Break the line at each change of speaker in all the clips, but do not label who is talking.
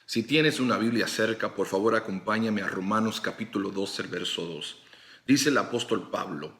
Si tienes una Biblia cerca, por favor acompáñame a Romanos capítulo 12, verso 2. Dice el apóstol Pablo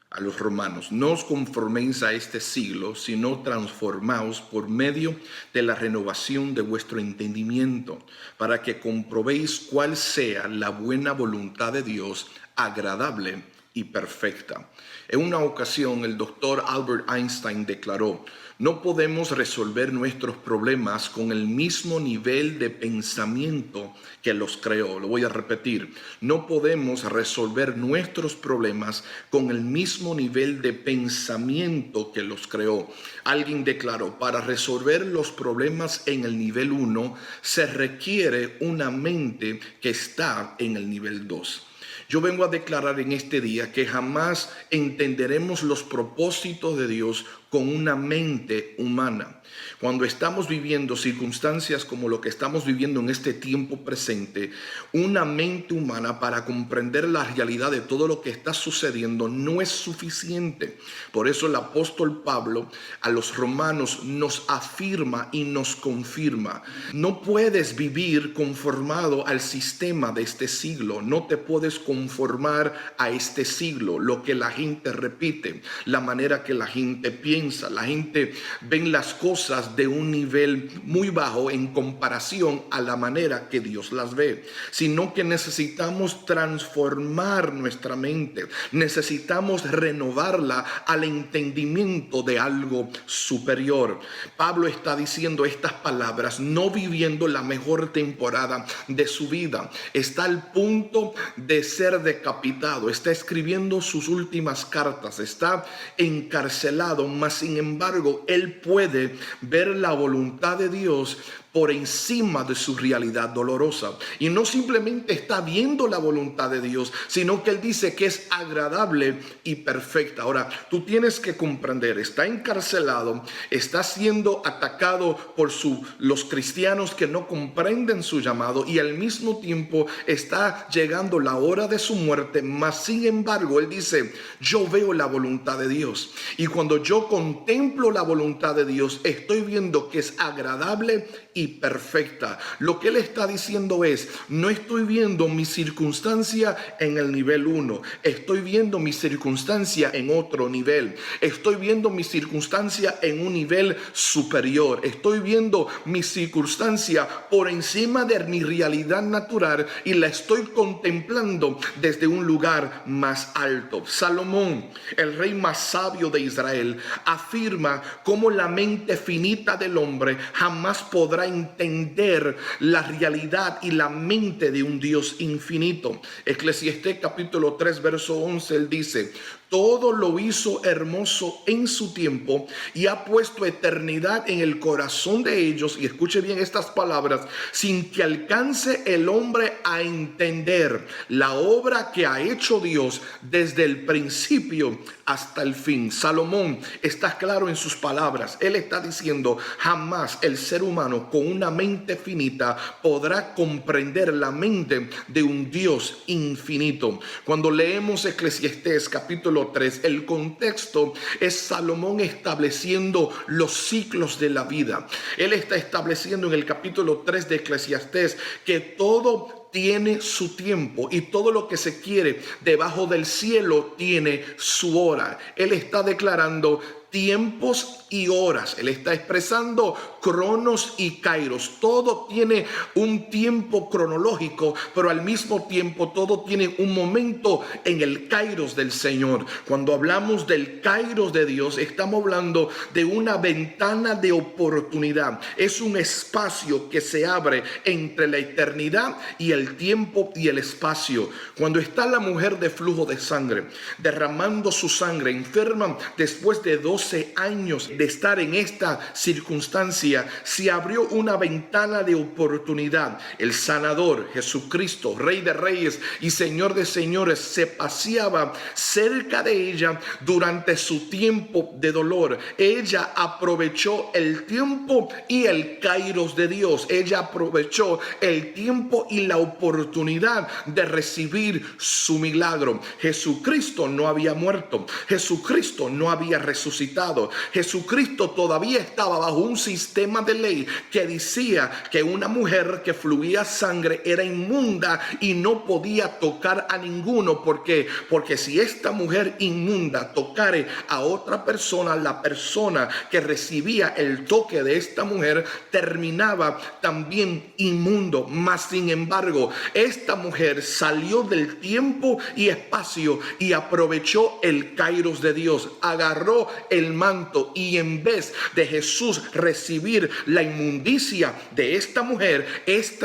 a los romanos: no os conforméis a este siglo, sino transformaos por medio de la renovación de vuestro entendimiento, para que comprobéis cuál sea la buena voluntad de Dios, agradable y perfecta. En una ocasión, el doctor Albert Einstein declaró: no podemos resolver nuestros problemas con el mismo nivel de pensamiento que los creó. Lo voy a repetir: no podemos resolver nuestros problemas con el mismo nivel de pensamiento que los creó. Alguien declaró: para resolver los problemas en el nivel 1 se requiere una mente que está en el nivel 2. Yo vengo a declarar en este día que jamás entenderemos los propósitos de Dios con una mente humana. Cuando estamos viviendo circunstancias como lo que estamos viviendo en este tiempo presente, una mente humana para comprender la realidad de todo lo que está sucediendo no es suficiente. Por eso el apóstol Pablo a los romanos nos afirma y nos confirma: no puedes vivir conformado al sistema de este siglo, no te puedes conformar a este siglo, lo que la gente repite, la manera que la gente piensa. La gente ve las cosas de un nivel muy bajo en comparación a la manera que Dios las ve, sino que necesitamos transformar nuestra mente, necesitamos renovarla al entendimiento de algo superior. Pablo está diciendo estas palabras no viviendo la mejor temporada de su vida, está al punto de ser decapitado, está escribiendo sus últimas cartas, está encarcelado, mas sin embargo él puede ver la voluntad de Dios por encima de su realidad dolorosa. Y no simplemente está viendo la voluntad de Dios, sino que él dice que es agradable y perfecta. Ahora, tú tienes que comprender: está encarcelado, está siendo atacado por los cristianos que no comprenden su llamado, y al mismo tiempo está llegando la hora de su muerte, mas sin embargo él dice: yo veo la voluntad de Dios, y cuando yo contemplo la voluntad de Dios, estoy viendo que es agradable y perfecta. Lo que él está diciendo es: no estoy viendo mi circunstancia en el nivel 1, estoy viendo mi circunstancia en otro nivel, estoy viendo mi circunstancia en un nivel superior, estoy viendo mi circunstancia por encima de mi realidad natural y la estoy contemplando desde un lugar más alto. Salomón, el rey más sabio de Israel, afirma cómo la mente finita del hombre jamás podrá entender la realidad y la mente de un Dios infinito. Eclesiastés capítulo 3 verso 11, él dice: todo lo hizo hermoso en su tiempo y ha puesto eternidad en el corazón de ellos. Y escuche bien estas palabras: sin que alcance el hombre a entender la obra que ha hecho Dios desde el principio hasta el fin. Salomón está claro en sus palabras. Él está diciendo: jamás el ser humano con una mente finita podrá comprender la mente de un Dios infinito. Cuando leemos Eclesiastés capítulo 3, el contexto es Salomón estableciendo los ciclos de la vida. Él está estableciendo en el capítulo 3 de Eclesiastés que todo tiene su tiempo y todo lo que se quiere debajo del cielo tiene su hora. Él está declarando tiempos y horas. Él está expresando cronos y kairos. Todo tiene un tiempo cronológico, pero al mismo tiempo todo tiene un momento en el kairos del Señor. Cuando hablamos del kairos de Dios, estamos hablando de una ventana de oportunidad. Es un espacio que se abre entre la eternidad y el tiempo y el espacio. Cuando está la mujer de flujo de sangre derramando su sangre, enferma después de 12 años de estar en esta circunstancia, se abrió una ventana de oportunidad. El sanador, Jesucristo, Rey de Reyes y Señor de Señores, se paseaba cerca de ella durante su tiempo de dolor. Ella aprovechó el tiempo y el kairos de Dios. Ella aprovechó el tiempo y la oportunidad oportunidad de recibir su milagro. Jesucristo no había muerto, Jesucristo no había resucitado, Jesucristo todavía estaba bajo un sistema de ley que decía que una mujer que fluía sangre era inmunda y no podía tocar a ninguno. ¿Por qué? Porque si esta mujer inmunda tocare a otra persona, la persona que recibía el toque de esta mujer terminaba también inmundo. Mas sin embargo, esta mujer salió del tiempo y espacio y aprovechó el kairos de Dios, agarró el manto, y en vez de Jesús recibir la inmundicia de esta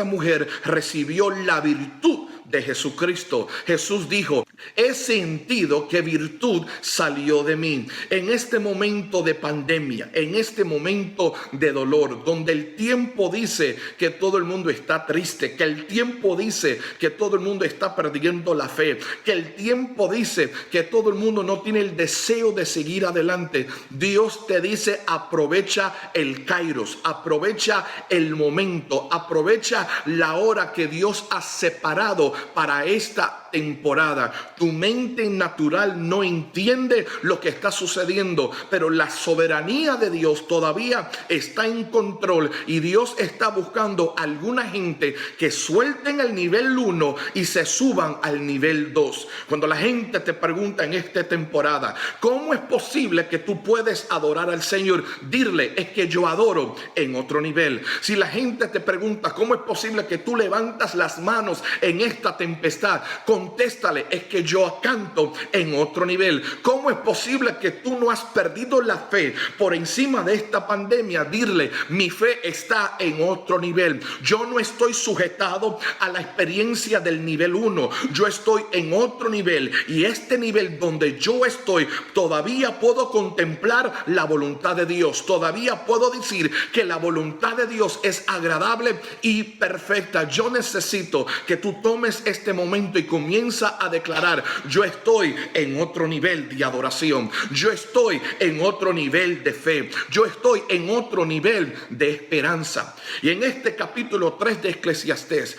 mujer recibió la virtud de Jesucristo. Jesús dijo: he sentido que virtud salió de mí. En este momento de pandemia, en este momento de dolor, donde el tiempo dice que todo el mundo está triste, que el tiempo dice que todo el mundo está perdiendo la fe, que el tiempo dice que todo el mundo no tiene el deseo de seguir adelante, Dios te dice: aprovecha el kairos, aprovecha el momento, aprovecha la hora que Dios ha separado para esta temporada. Tu mente natural no entiende lo que está sucediendo, pero la soberanía de Dios todavía está en control, y Dios está buscando a alguna gente que suelten el nivel 1 y se suban al nivel 2. Cuando la gente te pregunta en esta temporada: ¿cómo es posible que tú puedes adorar al Señor? Dile: es que yo adoro en otro nivel. Si la gente te pregunta: ¿cómo es posible que tú levantas las manos en esta tempestad? Contéstale: es que yo canto en otro nivel. ¿Cómo es posible que tú no has perdido la fe por encima de esta pandemia? Dile: mi fe está en otro nivel. Yo no estoy sujetado a la experiencia del nivel 1. Yo estoy en otro nivel, y este nivel donde yo estoy, todavía puedo contemplar la voluntad de Dios. Todavía puedo decir que la voluntad de Dios es agradable y perfecta. Yo necesito que tú tomes este momento y comienza a declarar: yo estoy en otro nivel de adoración, yo estoy en otro nivel de fe, yo estoy en otro nivel de esperanza. Y en este capítulo 3 de Eclesiastés,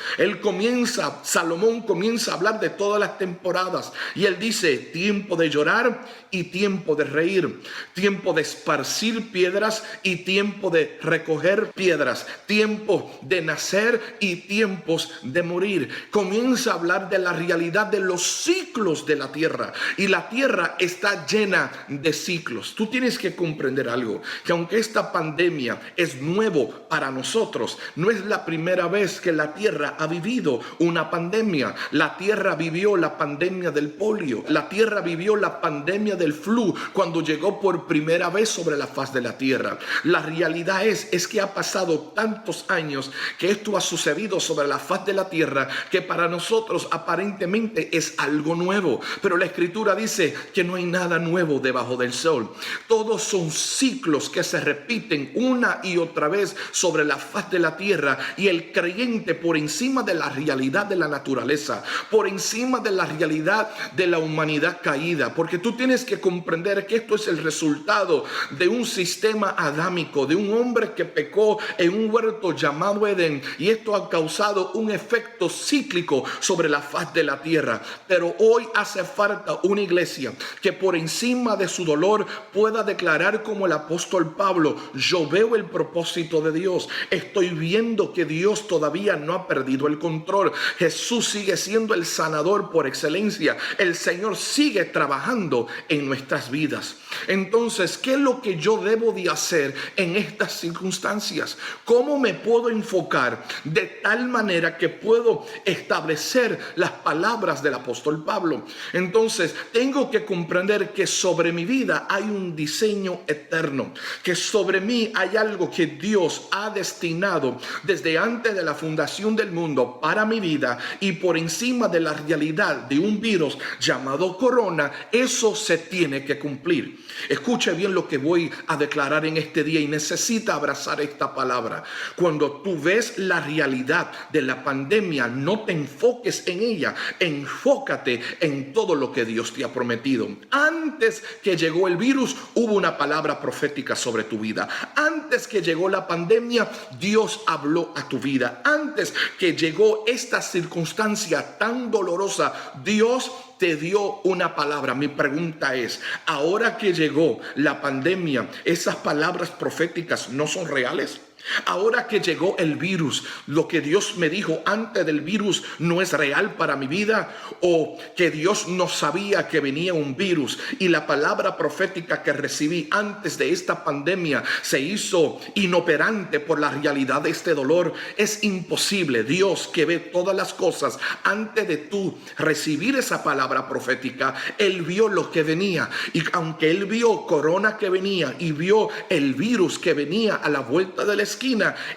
Salomón comienza a hablar de todas las temporadas, y él dice: tiempo de llorar y tiempo de reír, tiempo de esparcir piedras y tiempo de recoger piedras, tiempo de nacer y tiempos de morir. Comienza a hablar de la realidad de los ciclos de la tierra, y la tierra está llena de ciclos. Tú tienes que comprender algo: que aunque esta pandemia es nuevo para nosotros, no es la primera vez que la tierra ha vivido una pandemia. La tierra vivió la pandemia del polio, la tierra vivió la pandemia del flu cuando llegó por primera vez sobre la faz de la tierra. La realidad es que ha pasado tantos años que esto ha sucedido sobre la faz de la tierra, que para nosotros aparentemente es algo nuevo, pero la escritura dice que no hay nada nuevo debajo del sol. Todos son ciclos que se repiten una y otra vez sobre la faz de la tierra, y el creyente, por encima de la realidad de la naturaleza, por encima de la realidad de la humanidad caída, porque tú tienes que comprender que esto es el resultado de un sistema adámico, de un hombre que pecó en un huerto llamado Edén, y esto ha causado un efecto cíclico sobre la faz de la tierra. Pero hoy hace falta una iglesia que por encima de su dolor pueda declarar como el apóstol Pablo: yo veo el propósito de Dios, estoy viendo que Dios todavía no ha perdido el control. Jesús sigue siendo el sanador por excelencia. El Señor sigue trabajando en nuestras vidas. Entonces, ¿qué es lo que yo debo de hacer en estas circunstancias? ¿Cómo me puedo enfocar de tal manera que puedo establecer las palabras del apóstol Pablo? Entonces, tengo que comprender que sobre mi vida hay un diseño eterno, que sobre mí hay algo que Dios ha destinado desde antes de la fundación del mundo para mi vida, y por encima de la realidad de un virus llamado corona, eso se tiene que cumplir. Escuche bien lo que voy a declarar en este día, y necesita abrazar esta palabra. Cuando tú ves la realidad de la pandemia, no te enfoques en ella, Enfócate en todo lo que Dios te ha prometido. Antes que llegó el virus, hubo una palabra profética sobre tu vida. Antes que llegó la pandemia, Dios habló a tu vida. Antes que llegó esta circunstancia tan dolorosa, Dios te dio una palabra. Mi pregunta es, ahora que llegó la pandemia, ¿esas palabras proféticas no son reales? Ahora que llegó el virus, lo que Dios me dijo antes del virus no es real para mi vida, o que Dios no sabía que venía un virus y la palabra profética que recibí antes de esta pandemia se hizo inoperante por la realidad de este dolor. Es imposible. Dios, que ve todas las cosas, antes de tú recibir esa palabra profética, Él vio lo que venía, y aunque Él vio corona que venía y vio el virus que venía a la vuelta de la esquina,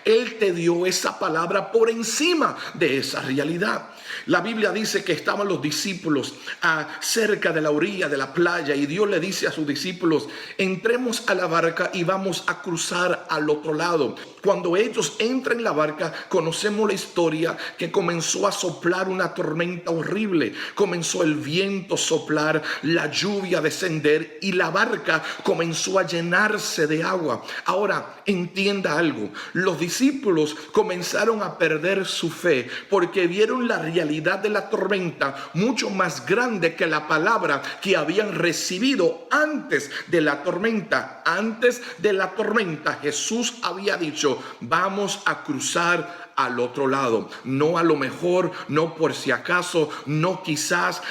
Él te dio esa palabra por encima de esa realidad. La Biblia dice que estaban los discípulos cerca de la orilla de la playa, y Dios le dice a sus discípulos: entremos a la barca y vamos a cruzar al otro lado. Cuando ellos entran en la barca, conocemos la historia, que comenzó a soplar una tormenta horrible, comenzó el viento a soplar, la lluvia a descender, y la barca comenzó a llenarse de agua. Ahora, entienda algo: los discípulos comenzaron a perder su fe porque vieron la realidad de la tormenta mucho más grande que la palabra que habían recibido antes de la tormenta. Antes de la tormenta, Jesús había dicho: vamos a cruzar al otro lado. No a lo mejor, no por si acaso, no quizás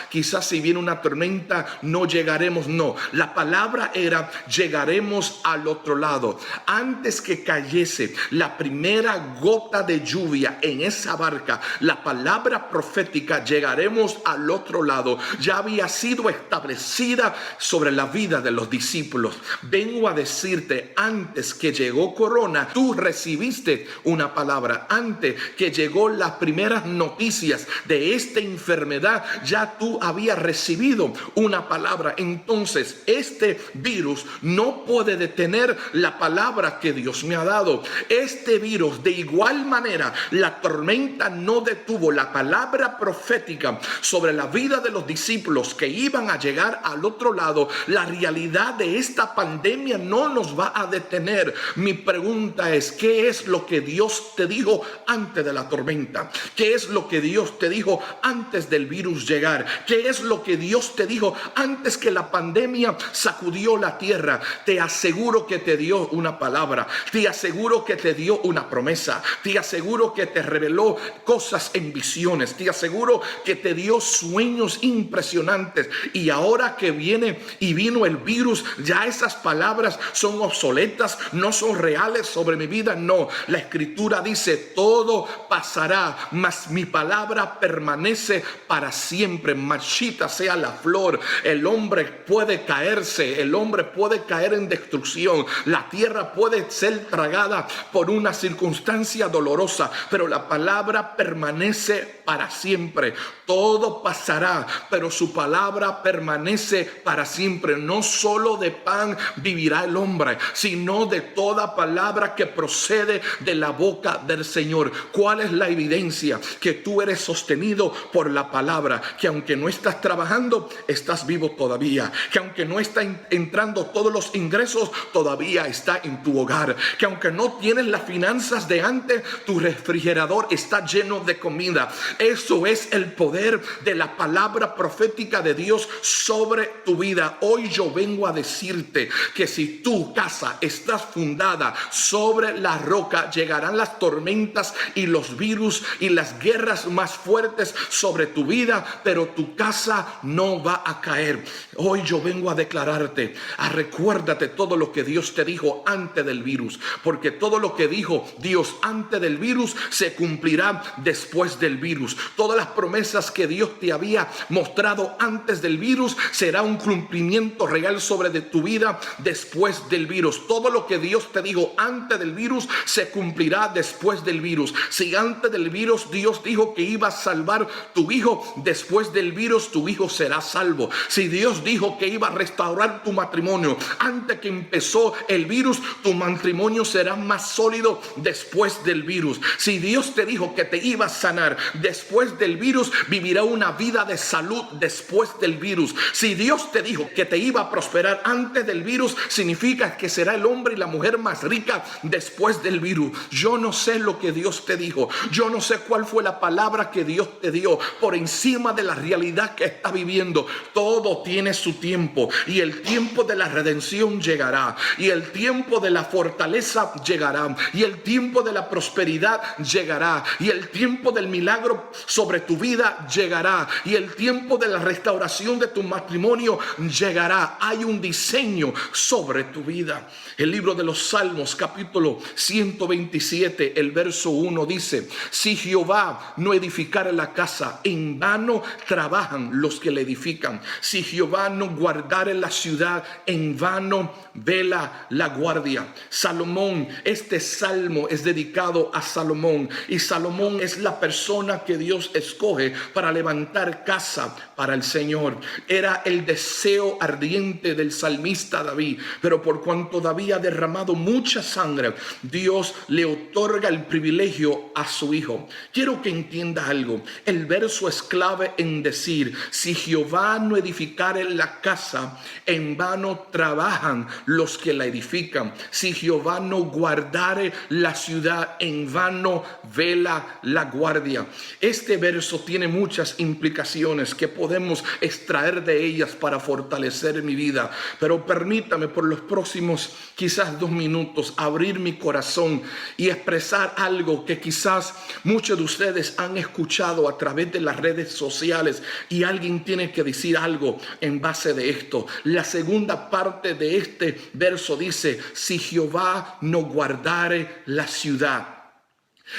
si viene una tormenta no llegaremos. No, la palabra era: llegaremos al otro lado. Antes que cayese la primera gota de lluvia en esa barca, la palabra profética, llegaremos al otro lado, ya había sido establecida sobre la vida de los discípulos. Vengo a decirte, antes que llegó corona, tú recibiste una palabra. Antes que llegó las primeras noticias de esta enfermedad, ya tú habías recibido una palabra. Entonces, este virus no puede detener la palabra que Dios me ha dado. Este virus, de igual manera, la tormenta no detuvo la palabra profética sobre la vida de los discípulos que iban a llegar al otro lado. La realidad de esta pandemia no nos va a detener. Mi pregunta es: ¿qué es lo que Dios te dijo antes de la tormenta? ¿Qué es lo que Dios te dijo antes del virus llegar? ¿Qué es lo que Dios te dijo antes que la pandemia sacudió la tierra? Te aseguro que te dio una palabra, te aseguro que te dio una promesa, te aseguro que te reveló cosas en visiones, te aseguro que te dio sueños impresionantes. Y ahora que vino el virus, ya esas palabras son obsoletas, no son reales sobre mi vida. No, la escritura dice: todo pasará, mas mi palabra permanece para siempre. Marchita sea la flor, el hombre puede caerse, el hombre puede caer en destrucción, la tierra puede ser tragada por una circunstancia dolorosa, pero la palabra permanece para siempre. Todo pasará, pero su palabra permanece para siempre. No solo de pan vivirá el hombre, sino de toda palabra que procede de la boca del Señor. ¿Cuál es la evidencia? Que tú eres sostenido por la palabra, que aunque no estás trabajando, estás vivo todavía, que aunque no están entrando todos los ingresos, todavía está en tu hogar, que aunque no tienes las finanzas de antes, tu refrigerador está lleno de comida. Eso es el poder de la palabra profética de Dios sobre tu vida. Hoy yo vengo a decirte que si tu casa está fundada sobre la roca, llegarán las tormentas y los virus y las guerras más fuertes sobre tu vida, pero tu casa no va a caer. Hoy yo vengo a declararte: recuérdate todo lo que Dios te dijo antes del virus, porque todo lo que dijo Dios antes del virus se cumplirá después del virus. Todas las promesas que Dios te había mostrado antes del virus será un cumplimiento real sobre de tu vida después del virus. Todo lo que Dios te dijo antes del virus se cumplirá después del virus. virus. Si antes del virus Dios dijo que iba a salvar tu hijo, después del virus tu hijo será salvo. Si Dios dijo que iba a restaurar tu matrimonio antes que empezó el virus, tu matrimonio será más sólido después del virus. Si Dios te dijo que te iba a sanar después del virus, vivirá una vida de salud después del virus. Si Dios te dijo que te iba a prosperar antes del virus, significa que será el hombre y la mujer más rica después del virus. Yo no sé lo que Dios te dijo. Yo no sé cuál fue la palabra que Dios te dio por encima de la realidad que está viviendo. Todo tiene su tiempo, y el tiempo de la redención llegará, y el tiempo de la fortaleza llegará, y el tiempo de la prosperidad llegará, y el tiempo del milagro sobre tu vida llegará, y el tiempo de la restauración de tu matrimonio llegará. Hay un diseño sobre tu vida. El libro de los Salmos, capítulo 127, el verso 1 dice: si Jehová no edificare la casa, en vano trabajan los que la edifican. Si Jehová no guardare la ciudad, en vano vela la guardia. Salomón, este salmo es dedicado a Salomón, y Salomón es la persona que Dios escoge para levantar casa para el Señor. Era el deseo ardiente del salmista David, pero por cuanto David ha derramado mucha sangre, Dios le otorga el privilegio a su hijo. Quiero que entiendas algo. El verso es clave en decir: si Jehová no edificare la casa, en vano trabajan los que la edifican. Si Jehová no guardare la ciudad, en vano vela la guardia. Este verso tiene muchas implicaciones que podemos extraer de ellas para fortalecer mi vida, pero permítame por los próximos quizás 2 minutos abrir mi corazón y expresar algo que quizás muchos de ustedes han escuchado a través de las redes sociales, y alguien tiene que decir algo en base de esto. La segunda parte de este verso dice: si Jehová no guardare la ciudad.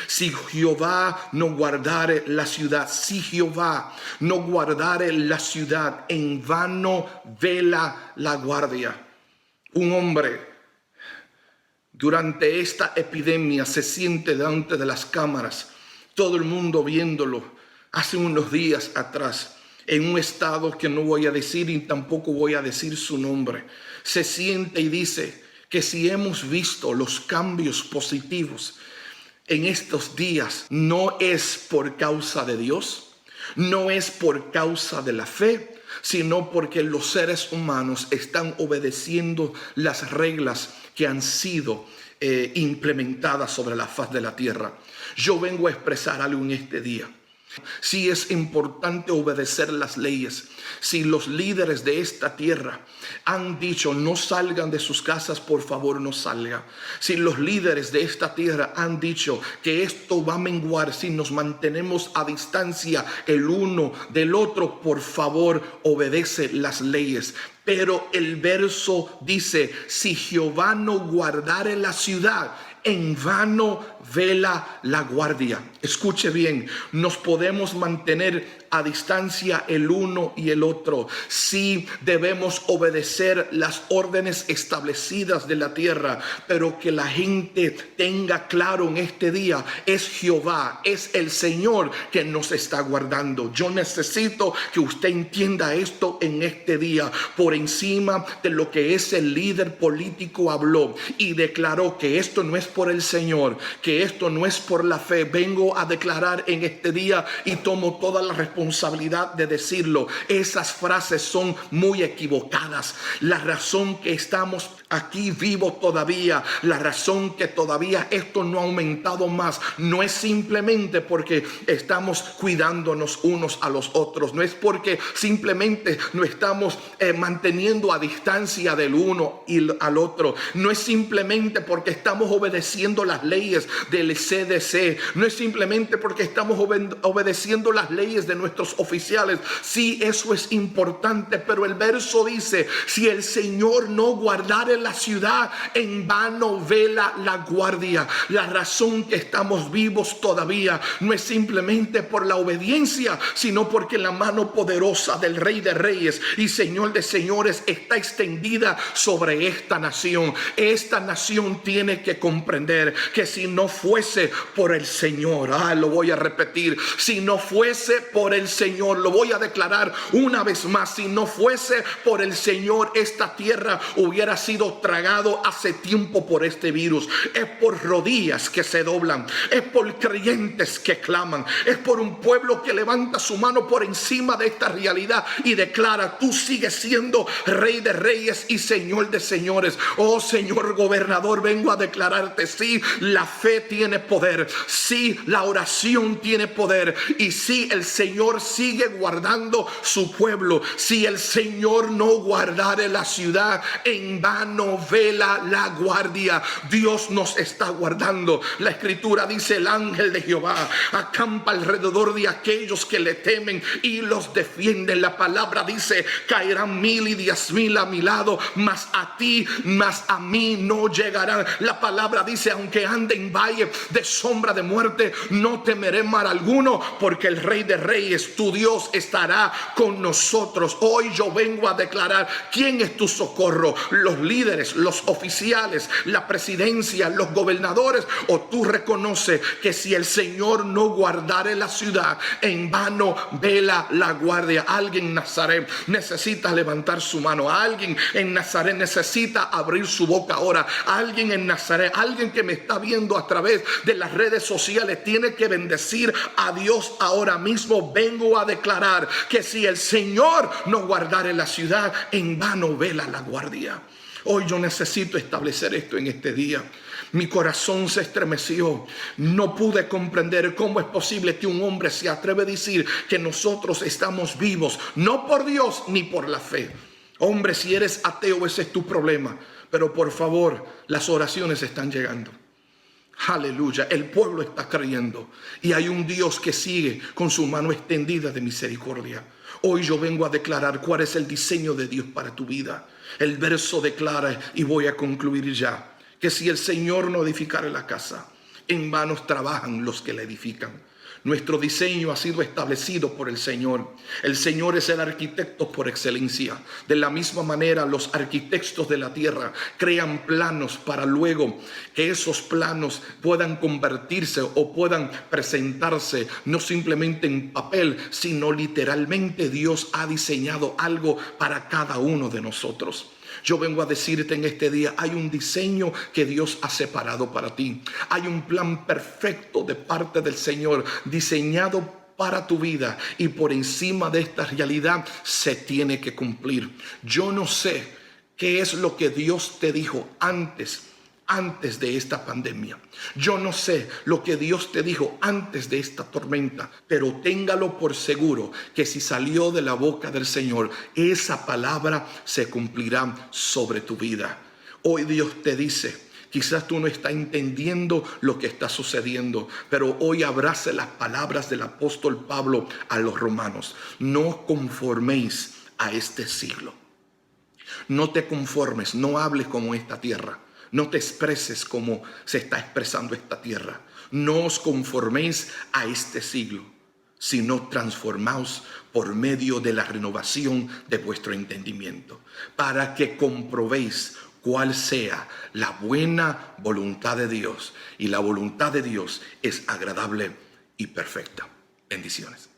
Si Jehová no guardare la ciudad, si Jehová no guardare la ciudad, en vano vela la guardia. Un hombre durante esta epidemia se siente delante de las cámaras, todo el mundo viéndolo, hace unos días atrás, en un estado que no voy a decir y tampoco voy a decir su nombre. Se siente y dice que si hemos visto los cambios positivos en estos días, no es por causa de Dios, no es por causa de la fe, sino porque los seres humanos están obedeciendo las reglas que han sido implementadas sobre la faz de la tierra. Yo vengo a expresar algo en este día. Sí es importante obedecer las leyes. Si los líderes de esta tierra han dicho no salgan de sus casas, por favor no salgan. Si los líderes de esta tierra han dicho que esto va a menguar si nos mantenemos a distancia el uno del otro, por favor obedece las leyes. Pero el verso dice: si Jehová no guardare la ciudad, en vano vela la guardia. Escuche bien, nos podemos mantener a distancia el uno y el otro. Sí debemos obedecer las órdenes establecidas de la tierra, pero que la gente tenga claro en este día: es Jehová, es el Señor que nos está guardando. Yo necesito que usted entienda esto en este día, por encima de lo que ese líder político habló y declaró que esto no es por el Señor, que esto no es por la fe. Vengo a declarar en este día y tomo toda la responsabilidad de decirlo: esas frases son muy equivocadas. La razón que estamos aquí vivos todavía, la razón que todavía esto no ha aumentado más, no es simplemente porque estamos cuidándonos unos a los otros, no es porque simplemente no estamos manteniendo a distancia del uno y al otro, no es simplemente porque estamos obedeciendo las leyes del CDC, no es simplemente porque estamos obedeciendo las leyes de nuestros oficiales. Sí, eso es importante, pero el verso dice: si el Señor no guardare la ciudad, en vano vela la guardia. La razón que estamos vivos todavía no es simplemente por la obediencia, sino porque la mano poderosa del Rey de Reyes y Señor de Señores está extendida sobre esta nación. Esta nación tiene que comprender comprender que si no fuese por el Señor, lo voy a repetir, si no fuese por el Señor, lo voy a declarar una vez más, si no fuese por el Señor, esta tierra hubiera sido tragado hace tiempo por este virus. Es por rodillas que se doblan, es por creyentes que claman, es por un pueblo que levanta su mano por encima de esta realidad y declara: tú sigues siendo Rey de Reyes y Señor de Señores. Oh Señor gobernador, vengo a declararte: sí, la fe tiene poder, sí, la oración tiene poder, y sí, el Señor sigue guardando su pueblo. Si el Señor no guardare la ciudad, en vano vela la guardia. Dios nos está guardando. La escritura dice: el ángel de Jehová acampa alrededor de aquellos que le temen y los defienden. La palabra dice: caerán 1000 y 10,000 a mi lado, mas a ti, mas a mí no llegarán. La palabra dice: aunque ande en valle de sombra de muerte, no temeré mal alguno, porque el Rey de Reyes, tu Dios, estará con nosotros. Hoy yo vengo a declarar: ¿quién es tu socorro? ¿Los líderes, los oficiales, la presidencia, los gobernadores? ¿O tú reconoces que si el Señor no guardare la ciudad, en vano vela la guardia? Alguien en Nazaret necesita levantar su mano. Alguien en Nazaret necesita abrir su boca ahora. Alguien en Nazaret, alguien que me está viendo a través de las redes sociales, tiene que bendecir a Dios ahora mismo. Vengo a declarar que si el Señor no guardare la ciudad, en vano vela la guardia. Hoy yo necesito establecer esto en este día. Mi corazón se estremeció. No pude comprender cómo es posible que un hombre se atreve a decir que nosotros estamos vivos, no por Dios ni por la fe. Hombre, si eres ateo, ese es tu problema. Pero por favor, las oraciones están llegando. Aleluya, el pueblo está creyendo y hay un Dios que sigue con su mano extendida de misericordia. Hoy yo vengo a declarar cuál es el diseño de Dios para tu vida. El verso declara, y voy a concluir ya, que si el Señor no edificare la casa, en vano trabajan los que la edifican. Nuestro diseño ha sido establecido por el Señor. El Señor es el arquitecto por excelencia. De la misma manera, los arquitectos de la tierra crean planos para luego que esos planos puedan convertirse o puedan presentarse no simplemente en papel, sino literalmente Dios ha diseñado algo para cada uno de nosotros. Yo vengo a decirte en este día: hay un diseño que Dios ha separado para ti. Hay un plan perfecto de parte del Señor diseñado para tu vida, y por encima de esta realidad se tiene que cumplir. Yo no sé qué es lo que Dios te dijo antes de esta pandemia. Yo no sé lo que Dios te dijo antes de esta tormenta, pero téngalo por seguro que si salió de la boca del Señor, esa palabra se cumplirá sobre tu vida. Hoy Dios te dice: quizás tú no estás entendiendo lo que está sucediendo, pero hoy abrace las palabras del apóstol Pablo a los romanos: no os conforméis a este siglo. No te conformes, no hables como esta tierra. No te expreses como se está expresando esta tierra. No os conforméis a este siglo, sino transformaos por medio de la renovación de vuestro entendimiento, para que comprobéis cuál sea la buena voluntad de Dios. Y la voluntad de Dios es agradable y perfecta. Bendiciones.